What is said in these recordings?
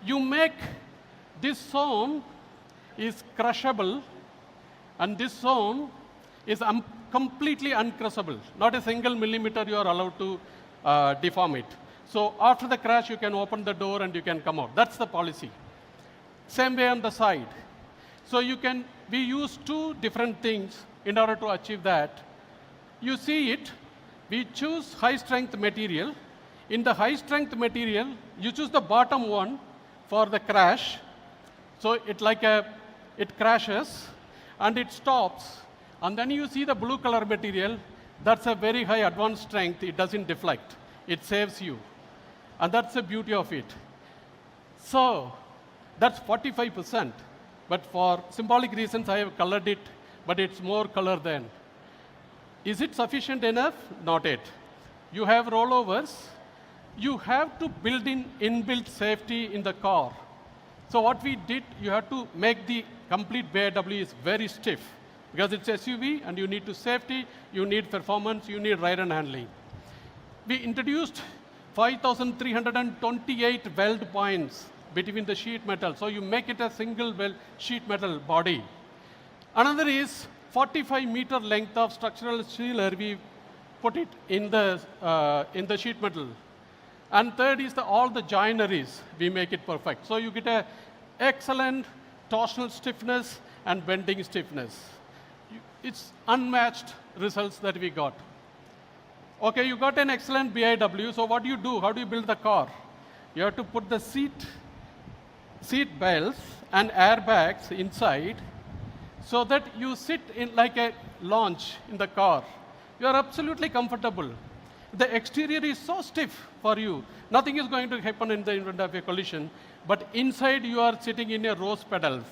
You make this zone is crushable, and this zone is completely uncrushable. Not a single millimeter you are allowed to deform it. So after the crash, you can open the door and you can come out. That's the policy. Same way on the side. So we use two different things in order to achieve that. You see it, we choose high strength material. In the high strength material, you choose the bottom one for the crash. So it crashes and it stops. And then you see the blue color material, that's a very high advanced strength, it doesn't deflect, it saves you. And that's the beauty of it. So that's 45%. But for symbolic reasons, I have colored it, but it's more color than. Is it sufficient enough? Not yet. You have rollovers. You have to build in inbuilt safety in the car. So what we did, you have to make the complete BAW is very stiff because it's SUV and you need to safety, you need performance, you need ride and handling. We introduced 5,328 weld points between the sheet metal. So you make it a single weld sheet metal body. Another is 45-meter length of structural sealer. We put it in the sheet metal. And third is all the joineries. We make it perfect. So you get an excellent torsional stiffness and bending stiffness. It's unmatched results that we got. Okay, you got an excellent BIW. So what do you do? How do you build the car? You have to put the seat belts and airbags inside so that you sit in like a lounge in the car. You are absolutely comfortable. The exterior is so stiff for you. Nothing is going to happen in the event of a collision. But inside you are sitting in a rose pedals.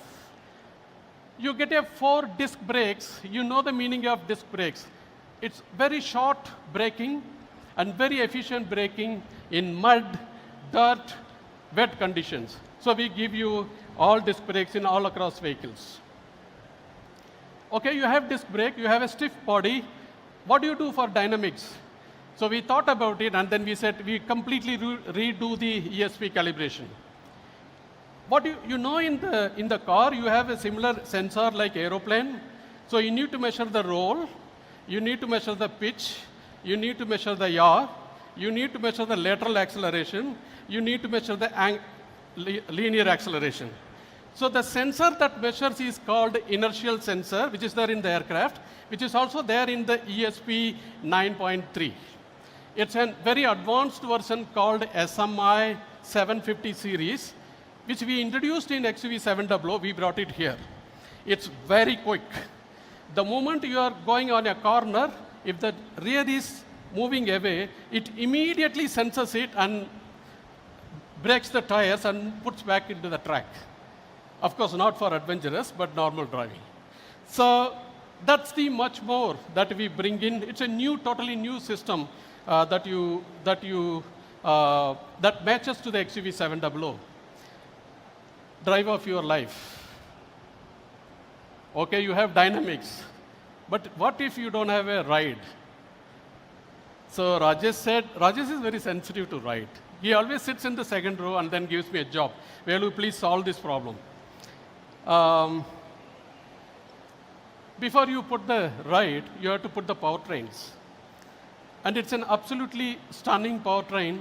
You get a 4-disc brakes. You know the meaning of disc brakes. It's very short braking and very efficient braking in mud, dirt, wet conditions. So we give you all disc brakes in all across vehicles. Okay, you have disc brake, you have a stiff body. What do you do for dynamics? So we thought about it, and then we said we completely redo the ESP calibration. What you know in the car, you have a similar sensor like aeroplane. So you need to measure the roll, you need to measure the pitch, you need to measure the yaw, you need to measure the lateral acceleration, you need to measure the linear acceleration. So the sensor that measures is called inertial sensor, which is there in the aircraft, which is also there in the ESP 9.3. It's a very advanced version called SMI 750 series, which we introduced in XUV700. We brought it here. It's very quick. The moment you are going on a corner, if the rear is moving away, it immediately senses it and brakes the tires and puts back into the track. Of course, not for adventurous, but normal driving. So that's the much more that we bring in. It's a totally new system that matches to the XUV700. Drive of your life. Okay, you have dynamics. But what if you don't have a ride? So Rajesh said, Rajesh is very sensitive to ride. He always sits in the second row and then gives me a job. Will you please solve this problem? Before you put the ride, you have to put the powertrains. And it's an absolutely stunning powertrain,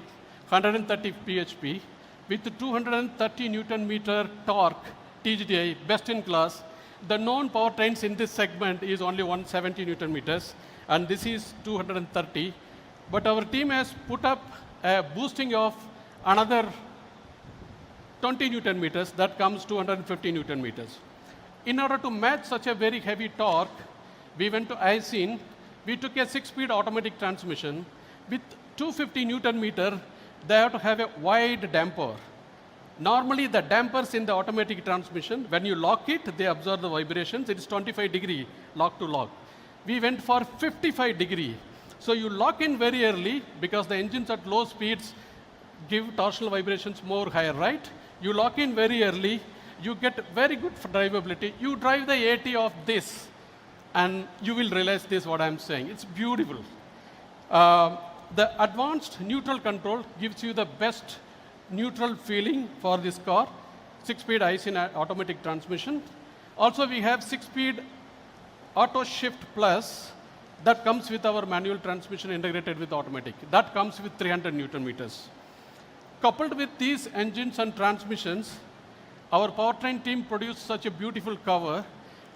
130 bhp, with 230 Newton meter torque, TGDI, best in class. The known powertrains in this segment is only 170 Newton meters, and this is 230. But our team has put up a boosting of another 20 Newton meters, that comes 250 Newton meters. In order to match such a very heavy torque, we went to ICIN. We took a 6-speed automatic transmission. With 250 Newton meter, they have to have a wide damper. Normally, the dampers in the automatic transmission, when you lock it, they absorb the vibrations. It is 25 degree lock to lock. We went for 55 degree. So you lock in very early because the engines at low speeds give torsional vibrations more higher, right? You lock in very early, you get very good drivability. You drive the 80 of this, and you will realize this, what I'm saying. It's beautiful. The advanced neutral control gives you the best neutral feeling for this car. 6-speed IC automatic transmission. Also, we have 6-speed auto shift plus that comes with our manual transmission integrated with automatic. That comes with 300 Newton meters. Coupled with these engines and transmissions, our powertrain team produced such a beautiful cover.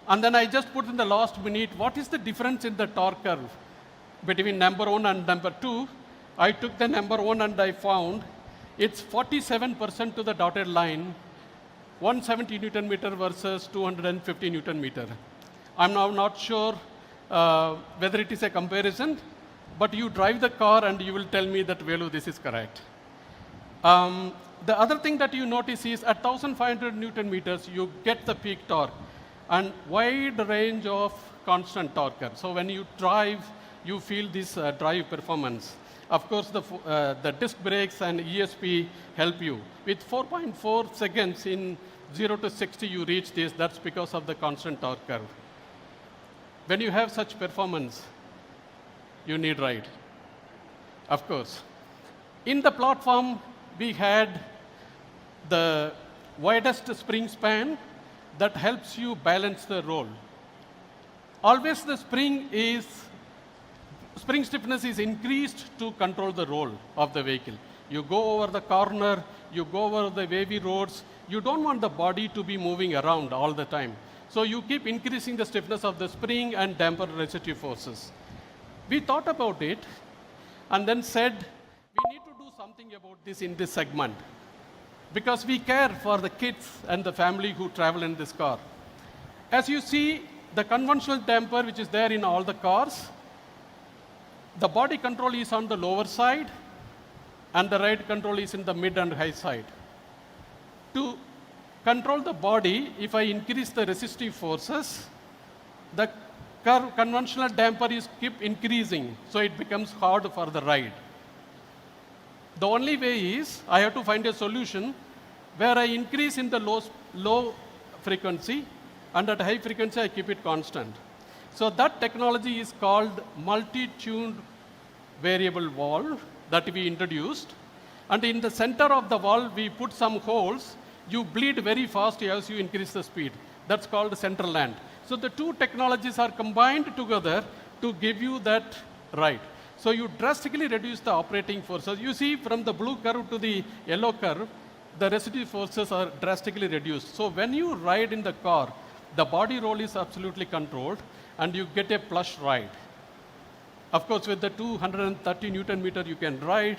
And then I just put in the last minute, what is the difference in the torque curve between number 1 and number 2? I took the number 1 and I found it's 47% to the dotted line, 170 Newton meter versus 250 Newton meter. I'm now not sure whether it is a comparison, but you drive the car and you will tell me that, Velu, this is correct. The other thing that you notice is at 1,500 Newton meters, you get the peak torque and wide range of constant torque. So when you drive, you feel this drive performance. Of course, the disc brakes and ESP help you. With 4.4 seconds in 0 to 60, you reach this. That's because of the constant torque curve. When you have such performance, you need ride. Of course. In the platform, we had the widest spring span that helps you balance the roll. Always the spring stiffness is increased to control the roll of the vehicle. You go over the corner, you go over the wavy roads, you don't want the body to be moving around all the time. So you keep increasing the stiffness of the spring and damper resistive forces. We thought about it and then said, we need to do something about this in this segment because we care for the kids and the family who travel in this car. As you see, the conventional damper which is there in all the cars, the body control is on the lower side and the ride control is in the mid and high side. To control the body, if I increase the resistive forces, the conventional damper is keep increasing, so it becomes hard for the ride. The only way is I have to find a solution where I increase in the low frequency and at high frequency I keep it constant. So that technology is called multi-tuned variable valve that we introduced. And in the center of the valve, we put some holes. You bleed very fast as you increase the speed. That's called center land. So the two technologies are combined together to give you that ride. So you drastically reduce the operating forces. You see from the blue curve to the yellow curve, the resistive forces are drastically reduced. So when you ride in the car, the body roll is absolutely controlled and you get a plush ride. Of course, with the 230 Newton meter you can ride,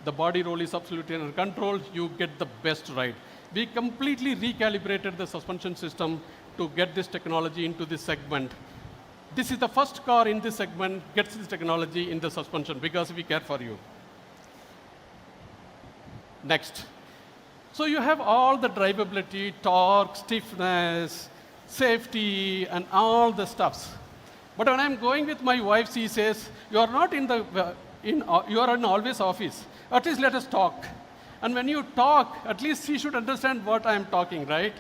the body roll is absolutely under control, you get the best ride. We completely recalibrated the suspension system to get this technology into this segment. This is the first car in this segment gets this technology in the suspension because we care for you. Next. So you have all the drivability, torque, stiffness, safety, and all the stuffs. But when I'm going with my wife, she says, you are not you are in always office. At least let us talk. And when you talk, at least she should understand what I'm talking, right?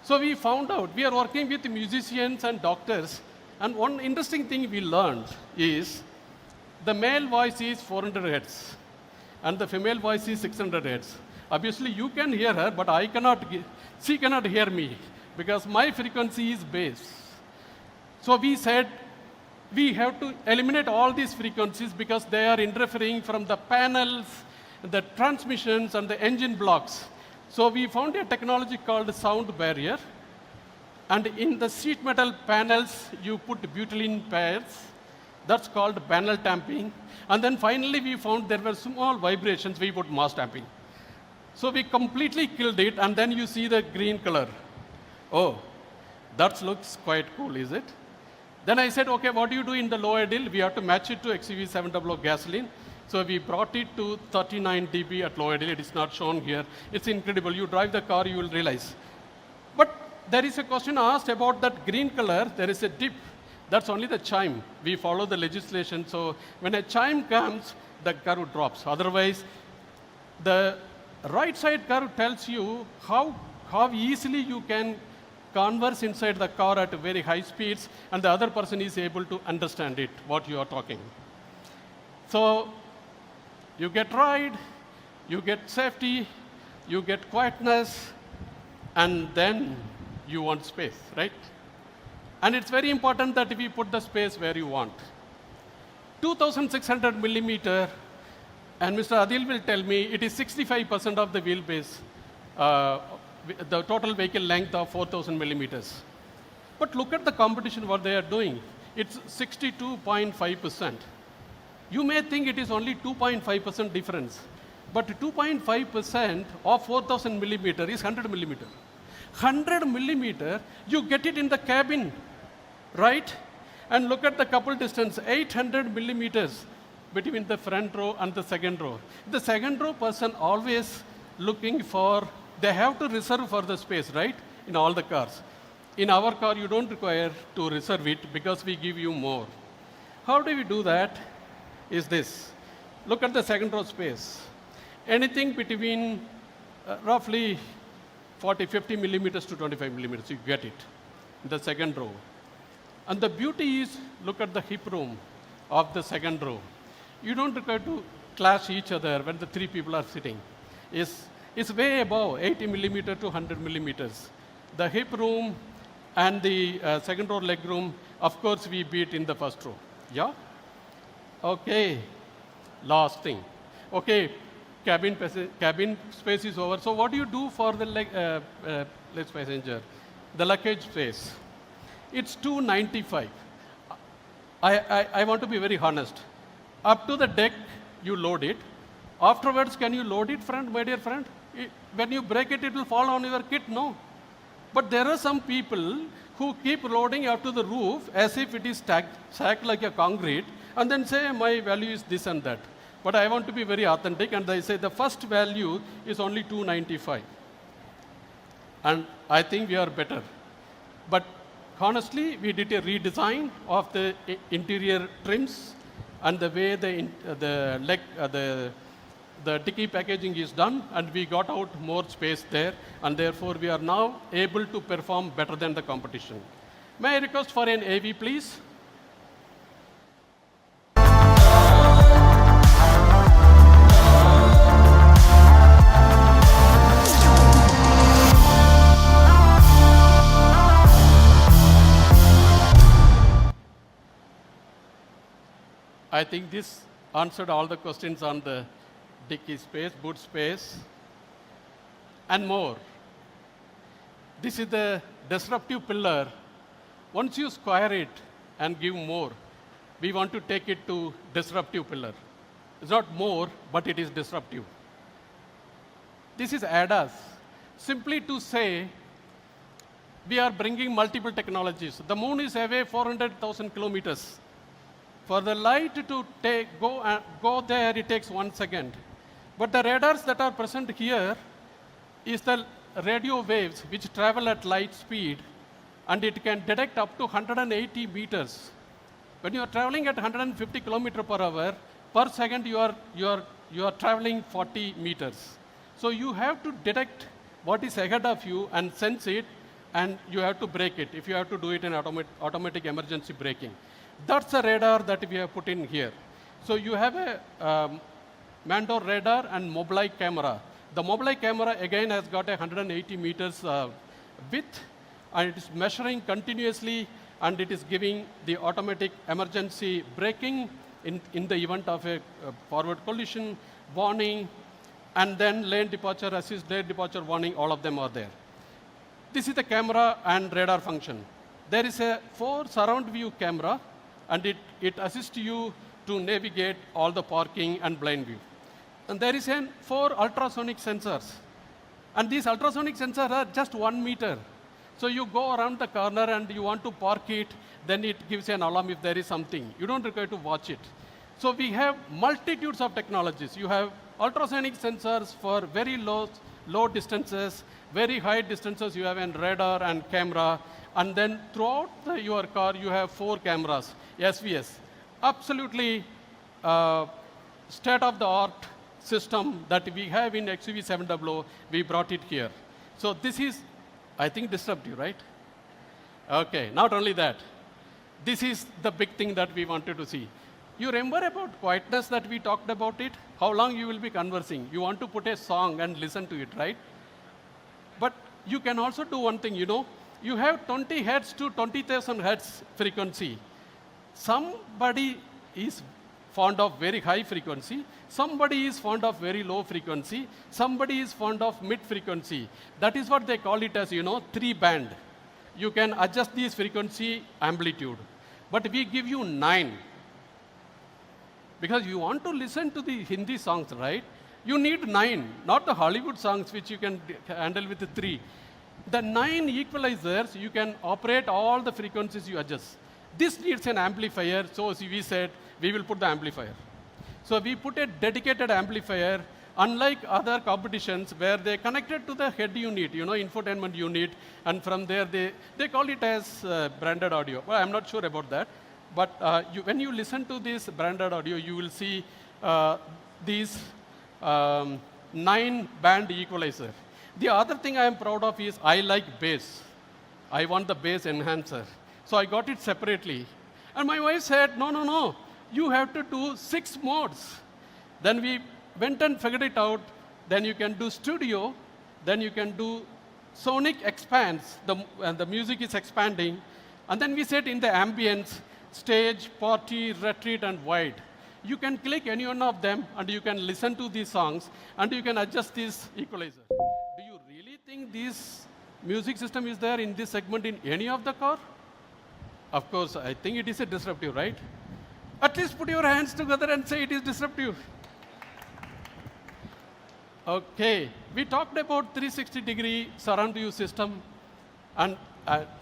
So we found out, we are working with musicians and doctors. And one interesting thing we learned is the male voice is 400 hertz and the female voice is 600 hertz. Obviously, you can hear her, but she cannot hear me because my frequency is bass. So we said we have to eliminate all these frequencies because they are interfering from the panels, the transmissions, and the engine blocks. So we found a technology called sound barrier. And in the sheet metal panels, you put butylene pairs. That's called panel tamping. And then finally, we found there were small vibrations. We put mass tamping. So we completely killed it. And then you see the green color. Oh, that looks quite cool, is it? Then I said, OK, what do you do in the low idle? We have to match it to XUV700 gasoline. So we brought it to 39 dB at low idle. It is not shown here. It's incredible. You drive the car, you will realize. But there is a question asked about that green color. There is a dip. That's only the chime. We follow the legislation. So when a chime comes, the curve drops. Otherwise, the right side curve tells you how easily you can converse inside the car at very high speeds, and the other person is able to understand it, what you are talking. So you get ride, you get safety, you get quietness, and then you want space, right? And it's very important that we put the space where you want. 2600 millimeter, and Mr. Adil will tell me it is 65% of the wheelbase, the total vehicle length of 4000 millimeters. But look at the competition, what they are doing. It's 62.5%. You may think it is only 2.5% difference, but 2.5% of 4000 millimeter is 100 millimeter. 100 millimeter, you get it in the cabin, right? And look at the couple distance, 800 millimeters between the front row and the second row. The second row person always looking for, they have to reserve for the space, right? In all the cars. In our car, you don't require to reserve it because we give you more. How do we do that? Is this. Look at the second row space. Anything between roughly 40, 50 millimeters to 25 millimeters, you get it in the second row. And the beauty is, look at the hip room of the second row. You don't require to clash each other when the three people are sitting. It's way above 80 millimeter to 100 millimeters. The hip room and the second row leg room, of course, we beat in the first row. Yeah? Okay. Last thing. Okay, cabin space is over. So what do you do for the leg passenger? The luggage space. It's 295. I want to be very honest. Up to the deck, you load it. Afterwards, can you load it, friend, my dear friend? When you break it, it will fall on your kit? No. But there are some people who keep loading up to the roof as if it is stacked like a concrete, and then say, my value is this and that. But I want to be very authentic, and I say the first value is only 295. And I think we are better. But honestly, we did a redesign of the interior trims and the way the dicky packaging is done, and we got out more space there, and therefore we are now able to perform better than the competition. May I request for an AV, please? I think this answered all the questions on the dicky space, boot space, and more. This is the disruptive pillar. Once you square it and give more, we want to take it to disruptive pillar. It's not more, but it is disruptive. This is ADAS. Simply to say, we are bringing multiple technologies. The moon is away 400,000 kilometers. For the light to go there, it takes 1 second. But the radars that are present here is the radio waves which travel at light speed, and it can detect up to 180 meters. When you are traveling at 150 kilometers per hour, per second you are traveling 40 meters. So you have to detect what is ahead of you and sense it, and you have to brake it if you have to do it in automatic emergency braking. That's a radar that we have put in here. So you have a Mandor radar and Mobileye camera. The Mobileye camera again has got a 180 meters width, and it is measuring continuously, and it is giving the automatic emergency braking in the event of a forward collision, warning, and then lane departure, assist lane departure warning, all of them are there. This is the camera and radar function. There is a 4 surround view camera, and it assists you to navigate all the parking and blind view. And there is 4 ultrasonic sensors. And these ultrasonic sensors are just 1 meter. So you go around the corner and you want to park it, then it gives an alarm if there is something. You don't require to watch it. So we have multitudes of technologies. You have ultrasonic sensors for very low distances, very high distances. You have a radar and camera. And then throughout your car, you have 4 cameras, SVS. Absolutely state-of-the-art system that we have in XUV 700, we brought it here. So this is, I think, disruptive, right? Okay, not only that. This is the big thing that we wanted to see. You remember about quietness that we talked about it? How long you will be conversing? You want to put a song and listen to it, right? But you can also do one thing, you have 20 hertz to 20,000 hertz frequency. Somebody is fond of very high frequency, somebody is fond of very low frequency, somebody is fond of mid frequency. That is what they call it as, 3-band. You can adjust this frequency amplitude. But we give you 9. Because you want to listen to the Hindi songs, right? You need 9, not the Hollywood songs which you can handle with 3. The 9 equalizers, you can operate all the frequencies you adjust. This needs an amplifier, so as we said, we will put the amplifier. So we put a dedicated amplifier, unlike other competitions where they connected to the head unit, infotainment unit, and from there they call it as branded audio. Well, I'm not sure about that. But when you listen to this branded audio, you will see these 9-band equalizer. The other thing I am proud of is I like bass. I want the bass enhancer. So I got it separately. And my wife said, no, you have to do 6 modes. Then we went and figured it out. Then you can do studio. Then you can do sonic expands, and the music is expanding. And then we said in the ambience, stage, party, retreat, and wide. You can click any one of them, and you can listen to these songs, and you can adjust this equalizer. Do you really think this music system is there in this segment in any of the car? Of course, I think it is a disruptive, right? At least put your hands together and say it is disruptive. Okay, we talked about 360-degree surround view system, and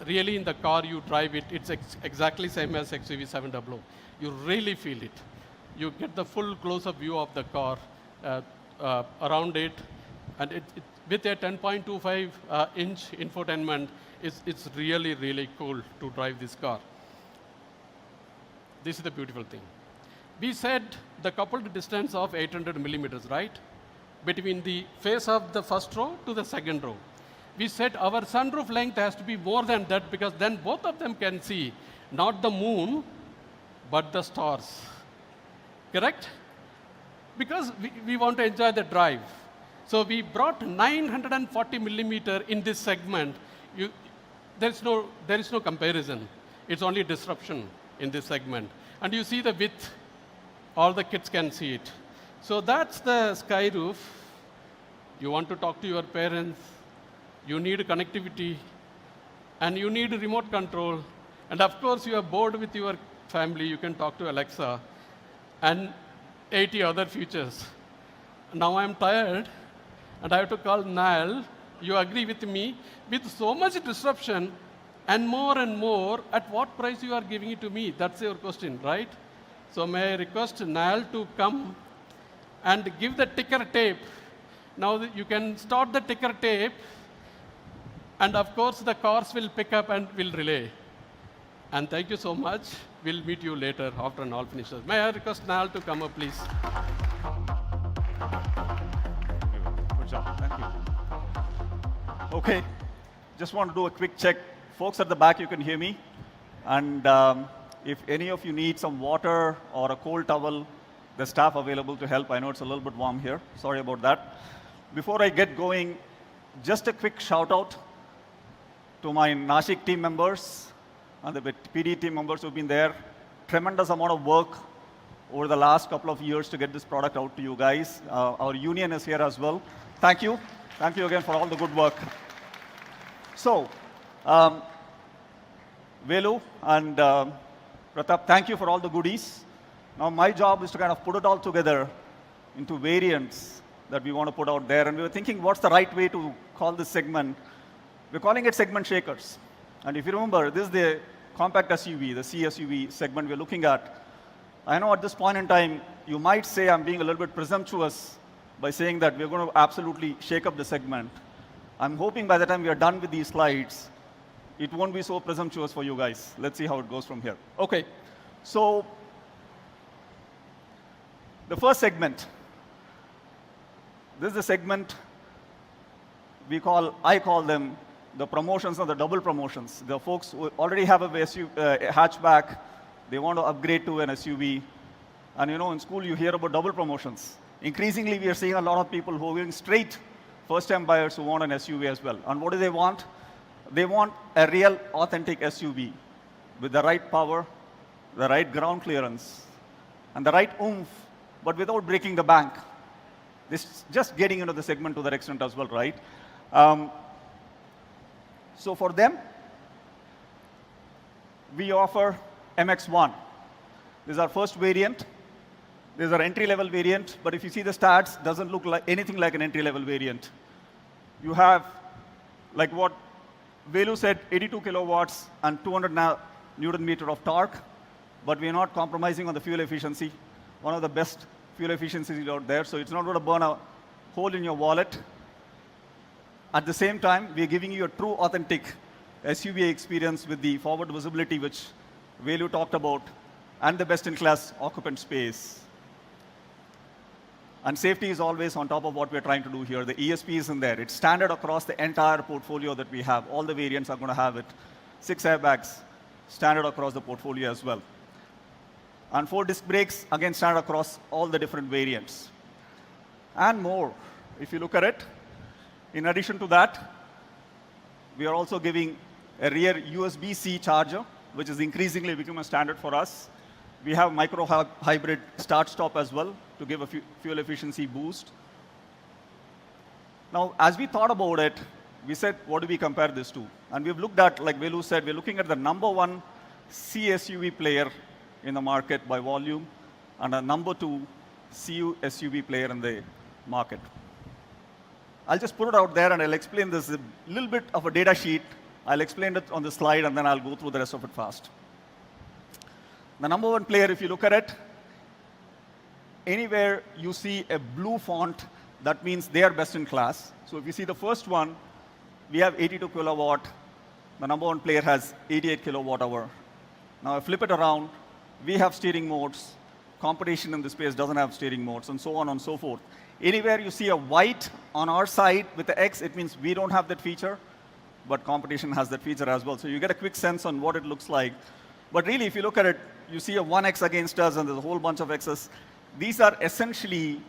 really in the car you drive it, it's exactly same as XUV700. You really feel it. You get the full close-up view of the car around it, and with a 10.25-inch infotainment, it's really, really cool to drive this car. This is the beautiful thing. We said the coupled distance of 800 millimeters, right? Between the face of the first row to the second row. We said our sunroof length has to be more than that because then both of them can see not the moon, but the stars. Correct? Because we want to enjoy the drive. So we brought 940 millimeter in this segment. There is no comparison. It's only disruption in this segment. And you see the width. All the kids can see it. So that's the sky roof. You want to talk to your parents. You need connectivity. And you need remote control. And of course, you are bored with your family. You can talk to Alexa. And 80 other features. Now I'm tired. And I have to call Niall. You agree with me? With so much disruption and more, at what price you are giving it to me? That's your question, right? So may I request Niall to come and give the ticker tape. Now you can start the ticker tape. And of course, the cars will pick up and will relay. And thank you so much. We'll meet you later after all finishes. May I request Niall to come up, please? Good job. Thank you. Okay. Just want to do a quick check. Folks at the back, you can hear me. And if any of you need some water or a cold towel, the staff available to help. I know it's a little bit warm here. Sorry about that. Before I get going, just a quick shout out to my Nashik team members and the PD team members who've been there. Tremendous amount of work over the last couple of years to get this product out to you guys. Our union is here as well. Thank you. Thank you again for all the good work. So, Velu and Pratap, thank you for all the goodies. Now my job is to kind of put it all together into variants that we want to put out there. And we were thinking, what's the right way to call this segment? We're calling it segment shakers. And if you remember, this is the compact SUV, the CSUV segment we're looking at. I know at this point in time, you might say I'm being a little bit presumptuous by saying that we're going to absolutely shake up the segment. I'm hoping by the time we are done with these slides, it won't be so presumptuous for you guys. Let's see how it goes from here. Okay, so the first segment. This is the segment I call them the promotions or the double promotions. The folks who already have a hatchback, they want to upgrade to an SUV. And in school you hear about double promotions. Increasingly, we are seeing a lot of people who are going straight first-time buyers who want an SUV as well. And what do they want? They want a real, authentic SUV with the right power, the right ground clearance, and the right oomph, but without breaking the bank. This is just getting into the segment to that extent as well, right? So for them, we offer MX-1. This is our first variant. This is our entry-level variant, but if you see the stats, doesn't look like anything like an entry-level variant. You have, like what Velu said, 82 kilowatts and 200 Newton meter of torque, but we're not compromising on the fuel efficiency. One of the best fuel efficiencies out there, so it's not going to burn a hole in your wallet. At the same time, we're giving you a true, authentic SUV experience with the forward visibility, which Velu talked about, and the best-in-class occupant space. And safety is always on top of what we're trying to do here. The ESP is in there. It's standard across the entire portfolio that we have. All the variants are going to have it. 6 airbags, standard across the portfolio as well. And 4 disc brakes, again, standard across all the different variants. And more, if you look at it. In addition to that, we are also giving a rear USB-C charger, which is increasingly becoming a standard for us. We have micro-hybrid start-stop as well to give a fuel efficiency boost. Now, as we thought about it, we said, what do we compare this to? And we've looked at, like Velu said, we're looking at the #1 C-SUV player in the market by volume and a #2 CU-SUV player in the market. I'll just put it out there and I'll explain this, a little bit of a data sheet. I'll explain it on the slide and then I'll go through the rest of it fast. The #1 player, if you look at it, anywhere you see a blue font, that means they are best in class. So if you see the first one, we have 82 kilowatt. The #1 player has 88 kilowatt hour. Now I flip it around, we have steering modes. Competition in this space doesn't have steering modes, and so on and so forth. Anywhere you see a white on our side with the X, it means we don't have that feature, but competition has that feature as well. So you get a quick sense on what it looks like. But really, if you look at it, you see a 1X against us, and there's a whole bunch of X's. These are essentially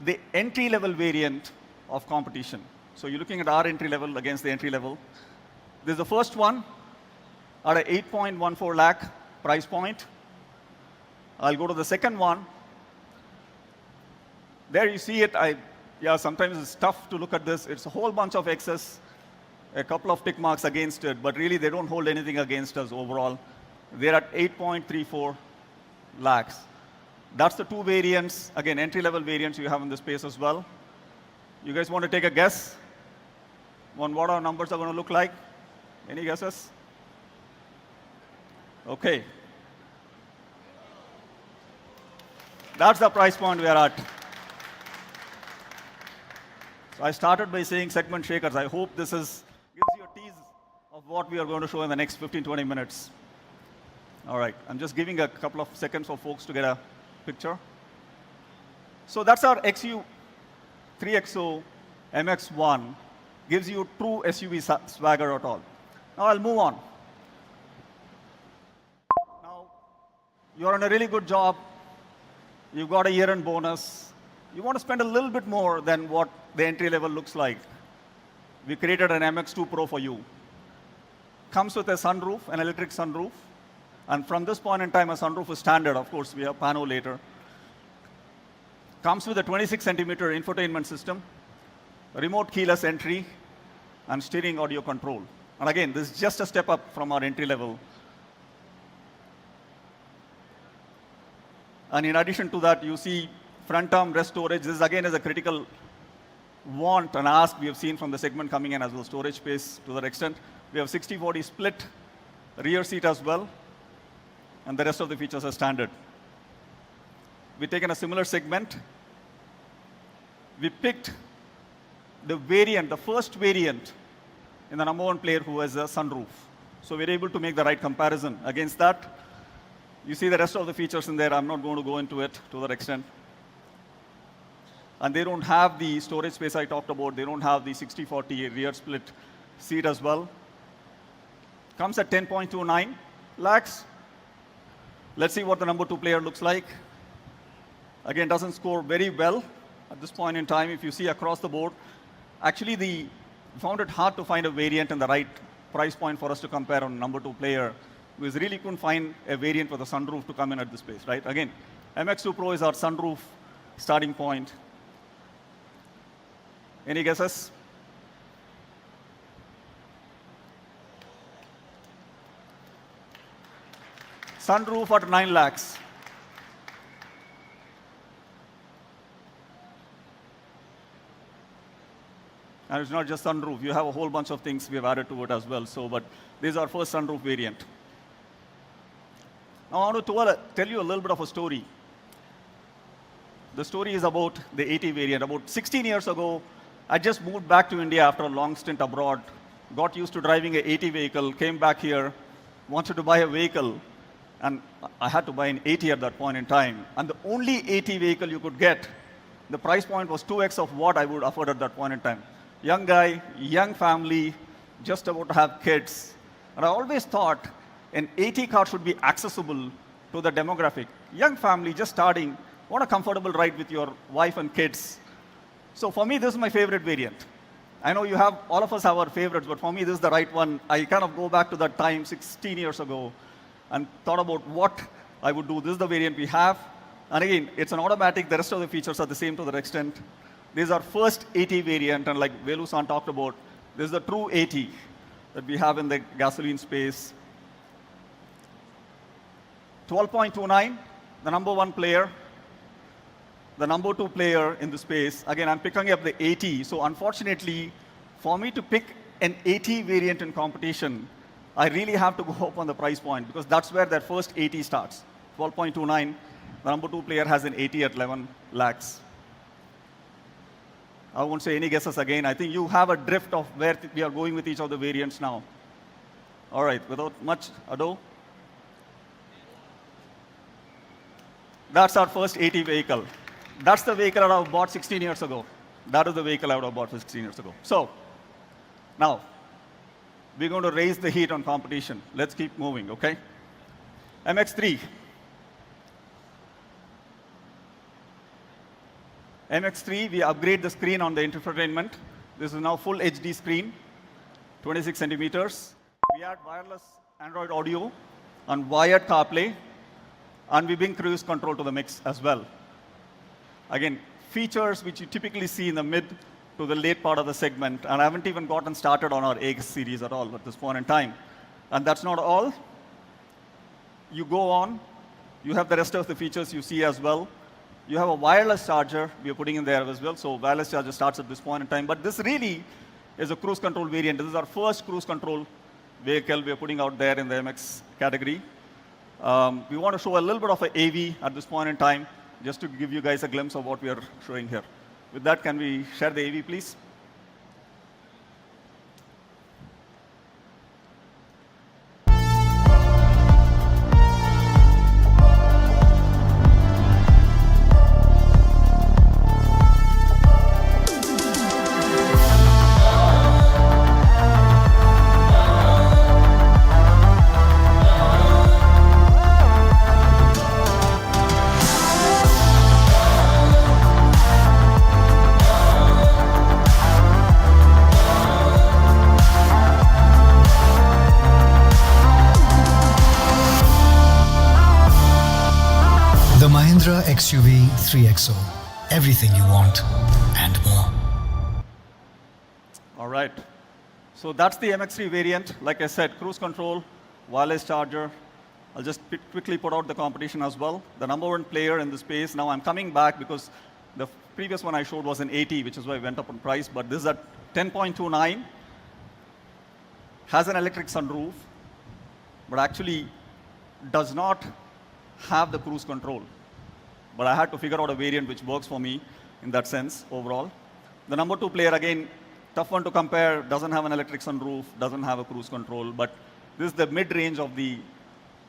the entry-level variant of competition. So you're looking at our entry level against the entry level. This is the first one at a 8.14 lakh price point. I'll go to the second one. There you see it. Sometimes it's tough to look at this. It's a whole bunch of X's, a couple of tick marks against it, but really they don't hold anything against us overall. They're at 8.34 lakhs. That's the 2 variants, again, entry-level variants you have in the space as well. You guys want to take a guess on what our numbers are going to look like? Any guesses? Okay. That's the price point we are at. So I started by saying segment shakers. I hope this gives you a tease of what we are going to show in the next 15, 20 minutes. All right, I'm just giving a couple of seconds for folks to get a picture. So that's our XU 3XO MX-1. Gives you true SUV swagger at all. Now I'll move on. Now, you're on a really good job. You've got a year-end bonus. You want to spend a little bit more than what the entry level looks like. We created an MX-2 Pro for you. Comes with a sunroof, an electric sunroof. And from this point in time, a sunroof is standard. Of course, we have pano later. Comes with a 26-centimeter infotainment system, remote keyless entry, and steering audio control. And again, this is just a step up from our entry level. And in addition to that, you see front arm rest storage. This again is a critical want and ask we have seen from the segment coming in as well, storage space to that extent. We have 60-40 split rear seat as well, and the rest of the features are standard. We've taken a similar segment. We picked the variant, the first variant in the #1 player who has a sunroof. So we're able to make the right comparison against that. You see the rest of the features in there. I'm not going to go into it to that extent. And they don't have the storage space I talked about. They don't have the 60-40 rear split seat as well. Comes at 10.29 lakhs. Let's see what the #2 player looks like. Again, doesn't score very well at this point in time. If you see across the board, actually we found it hard to find a variant in the right price point for us to compare on number 2 player. We really couldn't find a variant for the sunroof to come in at this place, right? Again, MX2 Pro is our sunroof starting point. Any guesses? Sunroof at 9 lakhs. And it's not just sunroof. You have a whole bunch of things we have added to it as well. So, but this is our first sunroof variant. Now, I want to tell you a little bit of a story. The story is about the 80 variant. About 16 years ago, I just moved back to India after a long stint abroad, got used to driving an 80 vehicle, came back here, wanted to buy a vehicle, and I had to buy an 80 at that point in time. And the only 80 vehicle you could get, the price point was 2x of what I would afford at that point in time. Young guy, young family, just about to have kids. And I always thought an 80 car should be accessible to the demographic. Young family, just starting, want a comfortable ride with your wife and kids. So for me, this is my favorite variant. I know all of us have our favorites, but for me, this is the right one. I kind of go back to that time 16 years ago and thought about what I would do. This is the variant we have. And again, it's an automatic. The rest of the features are the same to that extent. This is our first 80 variant, and like Velu-san talked about, this is the true 80 that we have in the gasoline space. 12.29, the number 1 player. The number 2 player in the space. Again, I'm picking up the 80. So unfortunately, for me to pick an 80 variant in competition, I really have to go up on the price point because that's where that first 80 starts. 12.29, the number 2 player has an 80 at 11 lakhs. I won't say any guesses again. I think you have a drift of where we are going with each of the variants now. All right, without much ado. That's our first 80 vehicle. That's the vehicle I bought 16 years ago. That is the vehicle I would have bought 16 years ago. So, now, we're going to raise the heat on competition. Let's keep moving, okay? MX3. MX3, we upgrade the screen on the infotainment. This is now full HD screen, 26 centimeters. We add wireless Android audio and wired CarPlay, and we bring cruise control to the mix as well. Again, features which you typically see in the mid to the late part of the segment, and I haven't even gotten started on our AX series at all at this point in time. And that's not all. You go on, you have the rest of the features you see as well. You have a wireless charger we are putting in there as well, so wireless charger starts at this point in time. But this really is a cruise control variant. This is our first cruise control vehicle we are putting out there in the MX category. We want to show a little bit of an AV at this point in time, just to give you guys a glimpse of what we are showing here. With that, can we share the AV, please? The Mahindra XUV 3XO. Everything you want and more. All right. So that's the MX3 variant. Like I said, cruise control, wireless charger. I'll just quickly put out the competition as well. The number 1 player in the space. Now I'm coming back because the previous one I showed was an 80, which is why I went up on price. But this is at 10.29. Has an electric sunroof, but actually does not have the cruise control. But I had to figure out a variant which works for me in that sense overall. The number 2 player, again, tough one to compare, doesn't have an electric sunroof, doesn't have a cruise control, but this is the mid-range of the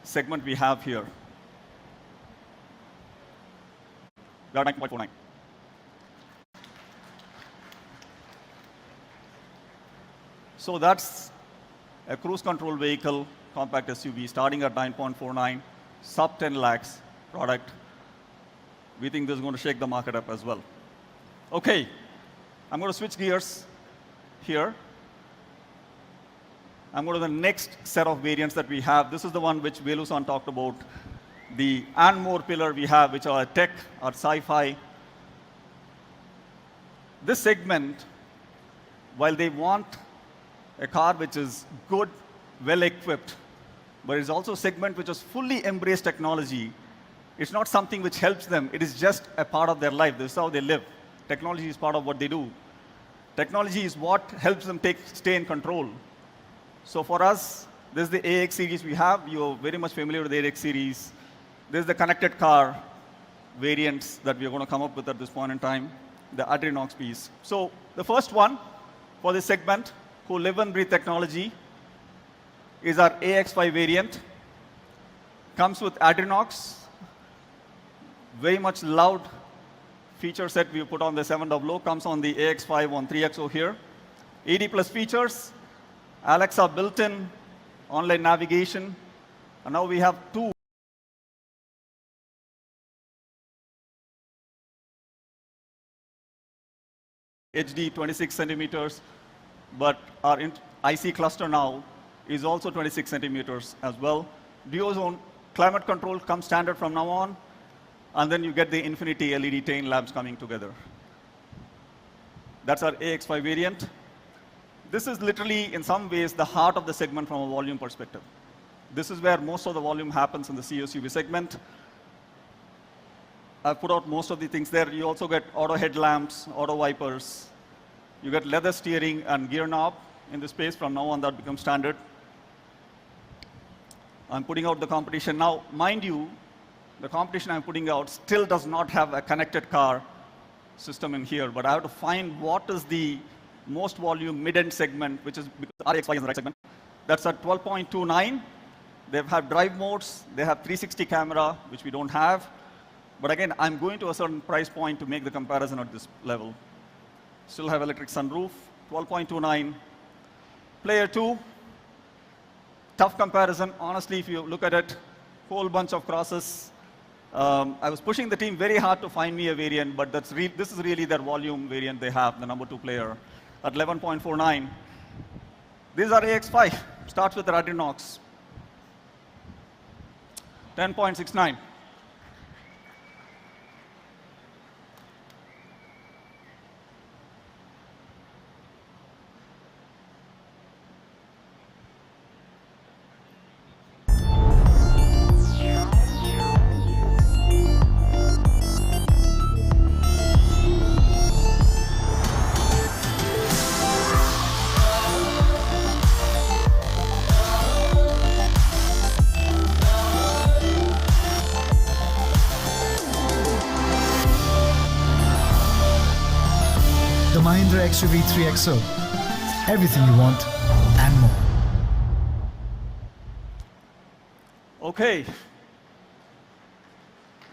segment we have here. We are 9.49. So that's a cruise control vehicle, compact SUV, starting at 9.49. Sub 10 lakhs product. We think this is going to shake the market up as well. Okay, I'm going to switch gears here. I'm going to the next set of variants that we have. This is the one which Velu-san talked about. The and more pillar we have, which are tech or sci-fi. This segment, while they want a car which is good, well-equipped, but it's also a segment which has fully embraced technology. It's not something which helps them. It is just a part of their life. This is how they live. Technology is part of what they do. Technology is what helps them stay in control. So for us, this is the AX series we have. You're very much familiar with the AX series. This is the connected car variants that we're going to come up with at this point in time, the Adrenox piece. So the first one for this segment, who live and breathe technology, is our AX5 variant. Comes with Adrenox, very much loud feature set we put on the 700. Comes on the AX5 on 3XO here. 80 plus features, Alexa built-in, online navigation, and now we have two HD 26 centimeters, but our IC cluster now is also 26 centimeters as well. Dual zone climate control comes standard from now on, and then you get the infinity LED tail lamps coming together. That's our AX5 variant. This is literally, in some ways, the heart of the segment from a volume perspective. This is where most of the volume happens in the CSUV segment. I've put out most of the things there. You also get auto headlamps, auto wipers. You get leather steering and gear knob in the space. From now on, that becomes standard. I'm putting out the competition. Now, mind you, the competition I'm putting out still does not have a connected car system in here, but I have to find what is the most volume mid-end segment, which is because RX5 is the right segment. That's at 12.29. They have drive modes. They have 360 camera, which we don't have. But again, I'm going to a certain price point to make the comparison at this level. Still have electric sunroof, 12.29. Player 2, tough comparison. Honestly, if you look at it, whole bunch of crosses. I was pushing the team very hard to find me a variant, but this is really their volume variant they have, the number 2 player, at 11.49. These are AX5, starts with the Adrenox, 10.69. The Mahindra XUV 3XO. Everything you want and more. Okay.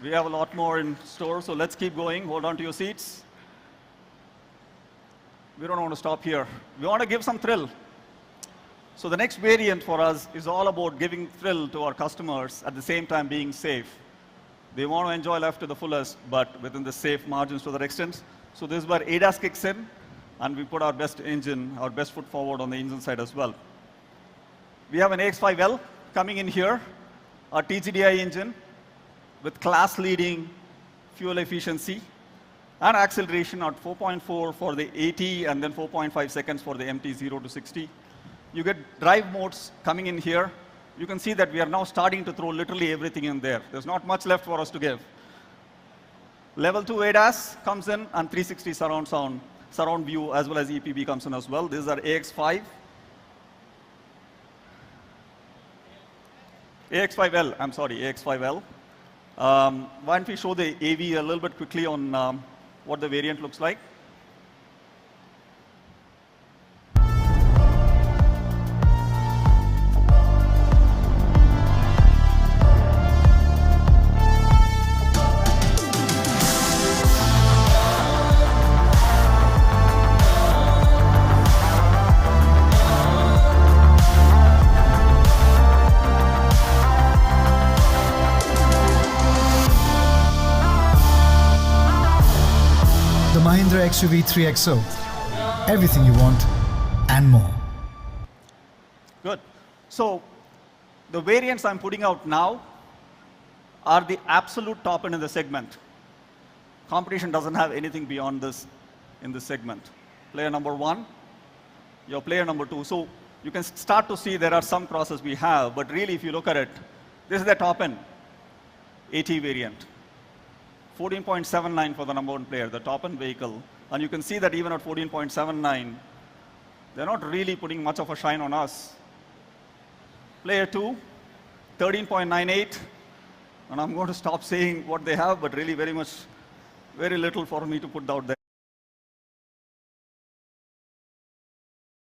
We have a lot more in store, so let's keep going. Hold on to your seats. We don't want to stop here. We want to give some thrill. So the next variant for us is all about giving thrill to our customers at the same time being safe. They want to enjoy life to the fullest, but within the safe margins to that extent. So this is where ADAS kicks in, and we put our best engine, our best foot forward on the engine side as well. We have an AX5L coming in here, our TGDI engine with class-leading fuel efficiency and acceleration at 4.4 for the 80 and then 4.5 seconds for the empty 0 to 60. You get drive modes coming in here. You can see that we are now starting to throw literally everything in there. There's not much left for us to give. Level 2 ADAS comes in, and 360 surround sound, surround view, as well as EPB comes in as well. These are AX5. AX5L, I'm sorry, AX5L. Why don't we show the AV a little bit quickly on what the variant looks like? Mahindra XUV 3XO. Everything you want and more. Good. So the variants I'm putting out now are the absolute top end in the segment. Competition doesn't have anything beyond this in this segment. Player number one, your player number two. So you can start to see there are some crosses we have, but really if you look at it, this is the top end AT variant. 14.79 for the number one player, the top end vehicle. And you can see that even at 14.79, they're not really putting much of a shine on us. Player two, 13.98. And I'm going to stop saying what they have, but really very little for me to put out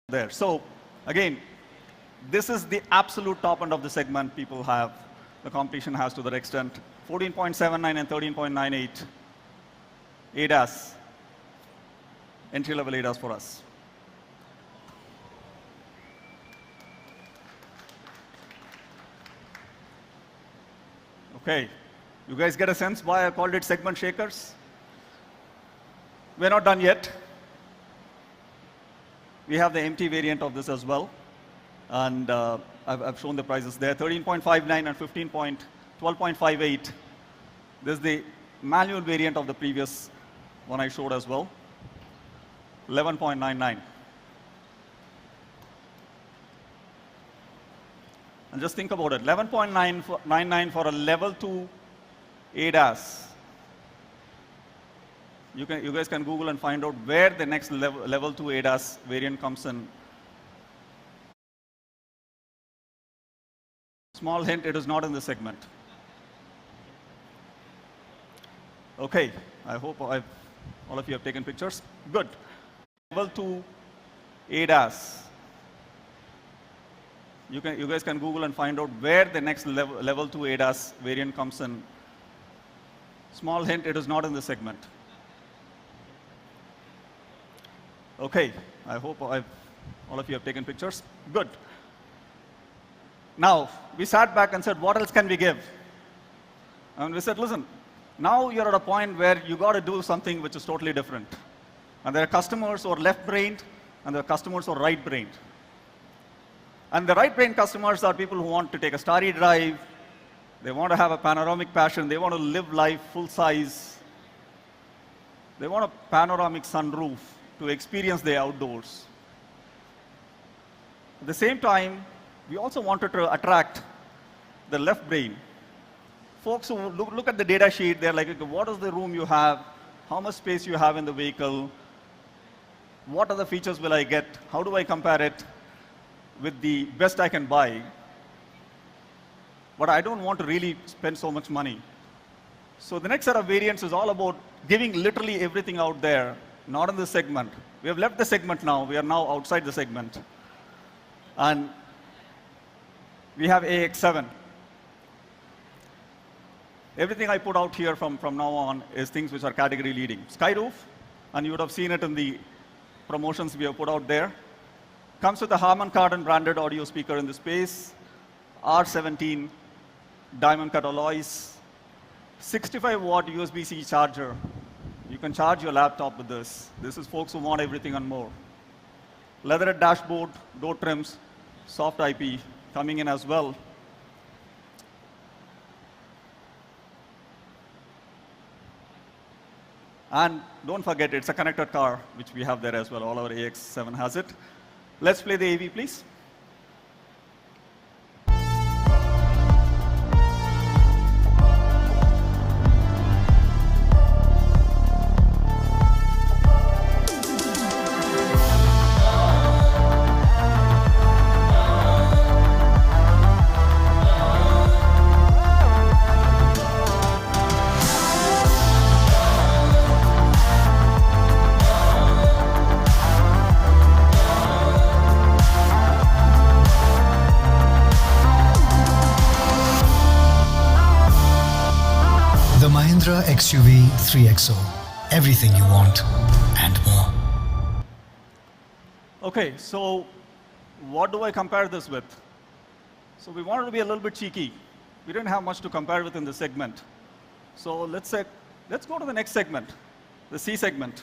there. So again, this is the absolute top end of the segment people have. The competition has to that extent. 14.79 and 13.98 ADAS, entry-level ADAS for us. Okay, you guys get a sense why I called it segment shakers? We're not done yet. We have the empty variant of this as well. And I've shown the prices there, 13.59 and 12.58. This is the manual variant of the previous one I showed as well, 11.99. And just think about it, 11.99 for a level 2 ADAS. You guys can Google and find out where the next level 2 ADAS variant comes in. Small hint, it is not in the segment. Okay, I hope all of you have taken pictures. Good. Level 2 ADAS. You guys can Google and find out where the next level 2 ADAS variant comes in. Small hint, it is not in the segment. Okay, I hope all of you have taken pictures. Good. Now, we sat back and said, what else can we give? And we said, listen, now you're at a point where you got to do something which is totally different. And there are customers who are left-brained, and there are customers who are right-brained. And the right-brained customers are people who want to take a starry drive, they want to have a panoramic passion, they want to live life full size, they want a panoramic sunroof to experience the outdoors. At the same time, we also wanted to attract the left brain. Folks who look at the data sheet, they're like, okay, what is the room you have? How much space you have in the vehicle? What other features will I get? How do I compare it with the best I can buy? But I don't want to really spend so much money. So the next set of variants is all about giving literally everything out there, not in the segment. We have left the segment now. We are now outside the segment. And we have AX7. Everything I put out here from now on is things which are category leading. Skyroof, and you would have seen it in the promotions we have put out there. Comes with a Harman Kardon branded audio speaker in the space, R17 diamond cut alloys, 65-watt USB-C charger. You can charge your laptop with this. This is folks who want everything and more. Leatherette dashboard, door trims, soft IP coming in as well. And don't forget, it's a connected car, which we have there as well. All our AX7 has it. Let's play the AV, please. The Mahindra XUV 3XO. Everything you want and more. Okay, so what do I compare this with? So we wanted to be a little bit cheeky. We didn't have much to compare with in the segment. So let's go to the next segment, the C segment.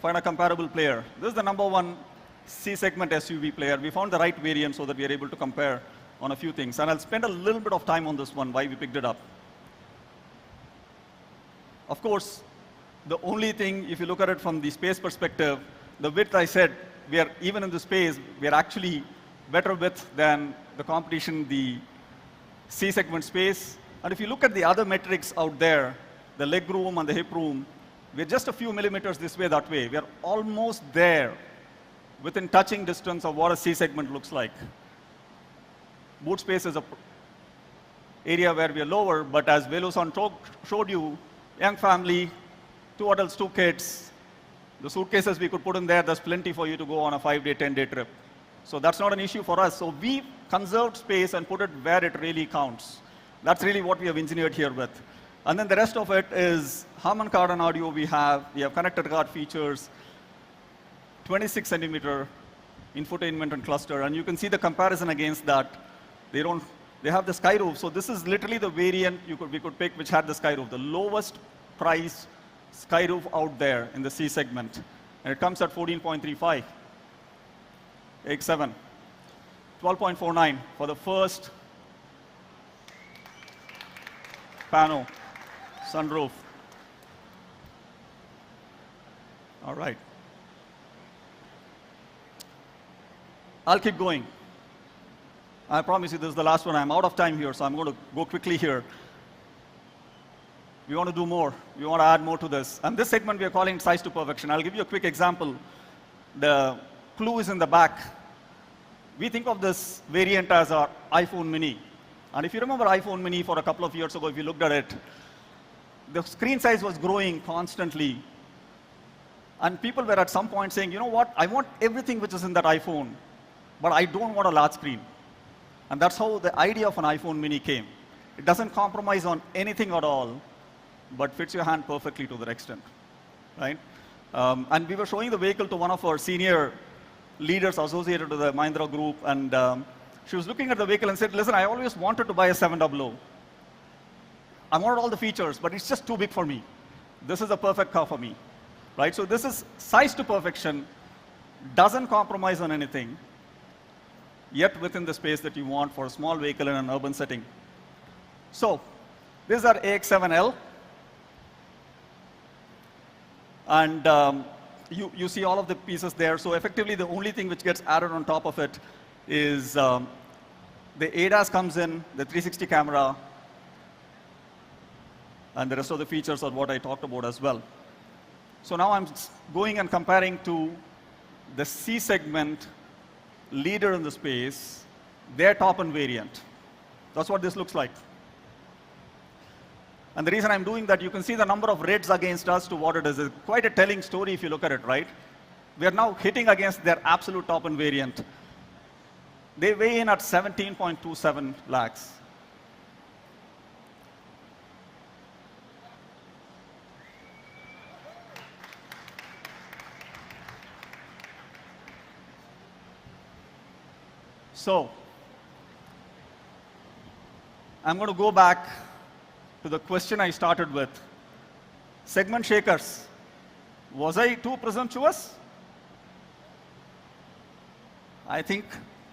find a comparable player. This is the number one C-segment SUV player. We found the right variant so that we are able to compare on a few things. And I'll spend a little bit of time on this one, why we picked it up. Of course, the only thing, if you look at it from the space perspective, the width I said, we are, even in the space, we are actually better width than the competition, the C-segment space. And if you look at the other metrics out there, the leg room and the hip room, we're just a few millimeters this way, that way. We're almost there, within touching distance of what a C-segment looks like. Boot space is an area where we are lower, but as Velusan showed you, young family, 2 adults, 2 kids, the suitcases we could put in there, there's plenty for you to go on a 5-day, 10-day trip. So that's not an issue for us. So we conserved space and put it where it really counts. That's really what we have engineered here with. And then the rest of it is Harman Kardon audio we have connected car features, 26 centimeter infotainment and cluster, and you can see the comparison against that. They have the sky roof, so this is literally the variant we could pick which had the sky roof, the lowest price sky roof out there in the C segment. And it comes at 14.35, X7, 12.49 for the first pano, sunroof. All right. I'll keep going. I promise you this is the last one. I'm out of time here, so I'm going to go quickly here. We want to do more. We want to add more to this. And this segment we are calling size to perfection. I'll give you a quick example. The clue is in the back. We think of this variant as our iPhone mini. And if you remember iPhone mini for a couple of years ago, if you looked at it, the screen size was growing constantly. And people were at some point saying, you know what, I want everything which is in that iPhone, but I don't want a large screen. And that's how the idea of an iPhone mini came. It doesn't compromise on anything at all, but fits your hand perfectly to that extent, right? And we were showing the vehicle to one of our senior leaders associated to the Mahindra group, and she was looking at the vehicle and said, listen, I always wanted to buy a 700. I wanted all the features, but it's just too big for me. This is a perfect car for me, right? So this is size to perfection, doesn't compromise on anything, yet within the space that you want for a small vehicle in an urban setting. So this is our AX7L. And you see all of the pieces there. So effectively, the only thing which gets added on top of it is the ADAS comes in, the 360 camera, and the rest of the features are what I talked about as well. So now I'm going and comparing to the C segment leader in the space, their top-end variant. That's what this looks like. And the reason I'm doing that, you can see the number of reds against us to what it is. It's quite a telling story if you look at it, right? We are now hitting against their absolute top-end variant. They weigh in at 17.27 lakhs. So I'm going to go back to the question I started with. Segment shakers. Was I too presumptuous? I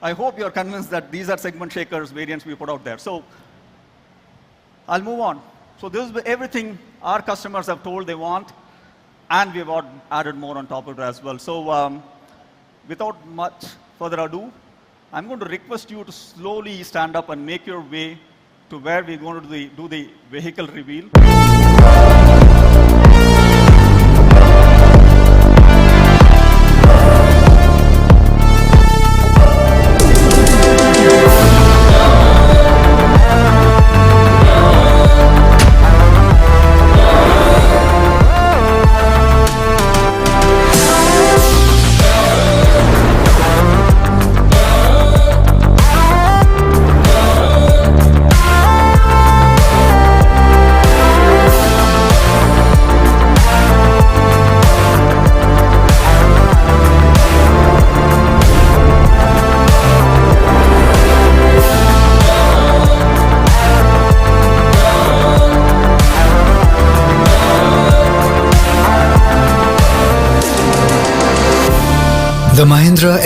hope you're convinced that these are segment shakers variants we put out there. So I'll move on. So this is everything our customers have told they want, and we've added more on top of it as well. So without much further ado, I'm going to request you to slowly stand up and make your way to where we're going to do the vehicle reveal.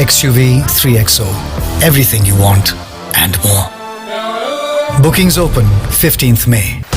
XUV 3XO. Everything you want and more. Bookings open 15th May.